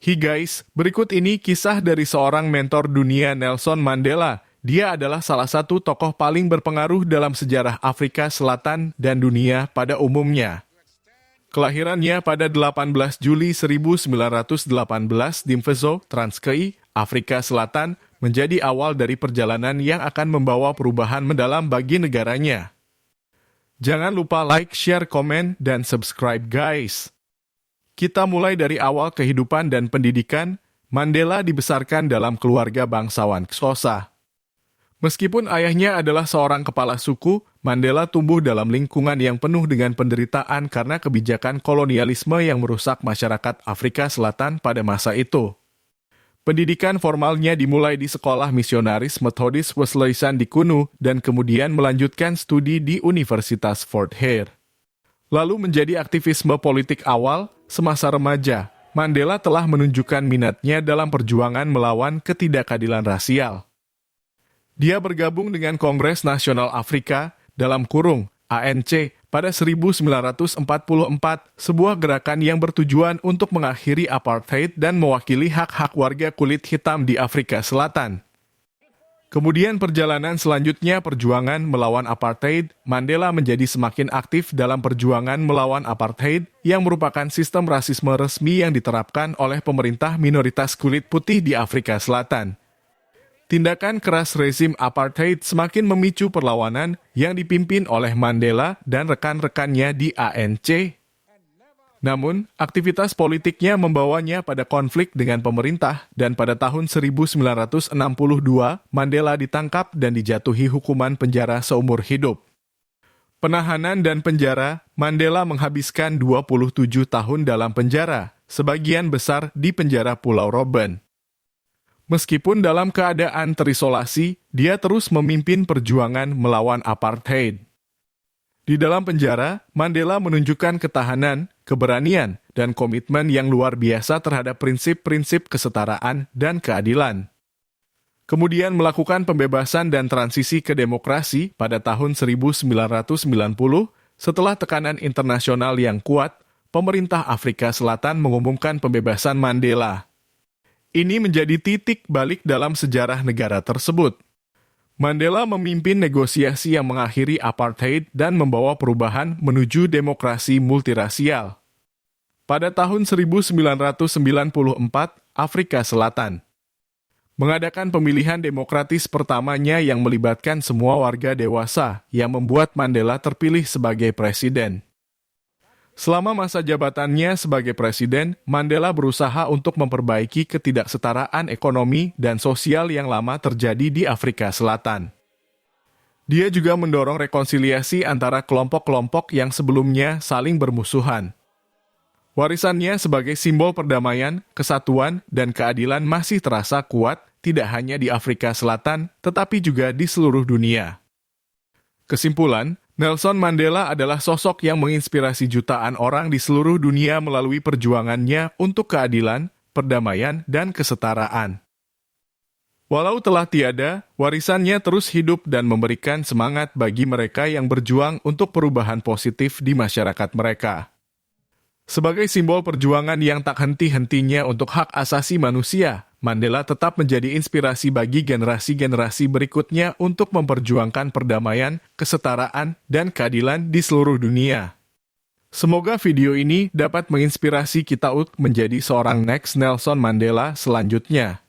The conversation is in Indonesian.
Hi guys, berikut ini kisah dari seorang mentor dunia Nelson Mandela. Dia adalah salah satu tokoh paling berpengaruh dalam sejarah Afrika Selatan dan dunia pada umumnya. Kelahirannya pada 18 Juli 1918 di Mvezo, Transkei, Afrika Selatan, menjadi awal dari perjalanan yang akan membawa perubahan mendalam bagi negaranya. Jangan lupa like, share, komen, dan subscribe guys. Kita mulai dari awal kehidupan dan pendidikan. Mandela dibesarkan dalam keluarga bangsawan Xhosa. Meskipun ayahnya adalah seorang kepala suku, Mandela tumbuh dalam lingkungan yang penuh dengan penderitaan karena kebijakan kolonialisme yang merusak masyarakat Afrika Selatan pada masa itu. Pendidikan formalnya dimulai di sekolah misionaris Methodist Wesleyan di Kunu dan kemudian melanjutkan studi di Universitas Fort Hare. Lalu menjadi aktivisme politik awal, semasa remaja, Mandela telah menunjukkan minatnya dalam perjuangan melawan ketidakadilan rasial. Dia bergabung dengan Kongres Nasional Afrika, (ANC), pada 1944, sebuah gerakan yang bertujuan untuk mengakhiri apartheid dan mewakili hak-hak warga kulit hitam di Afrika Selatan. Kemudian perjalanan selanjutnya perjuangan melawan apartheid, Mandela menjadi semakin aktif dalam perjuangan melawan apartheid yang merupakan sistem rasisme resmi yang diterapkan oleh pemerintah minoritas kulit putih di Afrika Selatan. Tindakan keras rezim apartheid semakin memicu perlawanan yang dipimpin oleh Mandela dan rekan-rekannya di ANC. Namun, aktivitas politiknya membawanya pada konflik dengan pemerintah dan pada tahun 1962, Mandela ditangkap dan dijatuhi hukuman penjara seumur hidup. Penahanan dan penjara, Mandela menghabiskan 27 tahun dalam penjara, sebagian besar di penjara Pulau Robben. Meskipun dalam keadaan terisolasi, dia terus memimpin perjuangan melawan apartheid. Di dalam penjara, Mandela menunjukkan ketahanan, keberanian, dan komitmen yang luar biasa terhadap prinsip-prinsip kesetaraan dan keadilan. Kemudian melakukan pembebasan dan transisi ke demokrasi pada tahun 1990, setelah tekanan internasional yang kuat, pemerintah Afrika Selatan mengumumkan pembebasan Mandela. Ini menjadi titik balik dalam sejarah negara tersebut. Mandela memimpin negosiasi yang mengakhiri apartheid dan membawa perubahan menuju demokrasi multirasial. Pada tahun 1994, Afrika Selatan mengadakan pemilihan demokratis pertamanya yang melibatkan semua warga dewasa yang membuat Mandela terpilih sebagai presiden. Selama masa jabatannya sebagai presiden, Mandela berusaha untuk memperbaiki ketidaksetaraan ekonomi dan sosial yang lama terjadi di Afrika Selatan. Dia juga mendorong rekonsiliasi antara kelompok-kelompok yang sebelumnya saling bermusuhan. Warisannya sebagai simbol perdamaian, kesatuan, dan keadilan masih terasa kuat, tidak hanya di Afrika Selatan, tetapi juga di seluruh dunia. Kesimpulan, Nelson Mandela adalah sosok yang menginspirasi jutaan orang di seluruh dunia melalui perjuangannya untuk keadilan, perdamaian, dan kesetaraan. Walau telah tiada, warisannya terus hidup dan memberikan semangat bagi mereka yang berjuang untuk perubahan positif di masyarakat mereka. Sebagai simbol perjuangan yang tak henti-hentinya untuk hak asasi manusia, Mandela tetap menjadi inspirasi bagi generasi-generasi berikutnya untuk memperjuangkan perdamaian, kesetaraan, dan keadilan di seluruh dunia. Semoga video ini dapat menginspirasi kita untuk menjadi seorang next Nelson Mandela selanjutnya.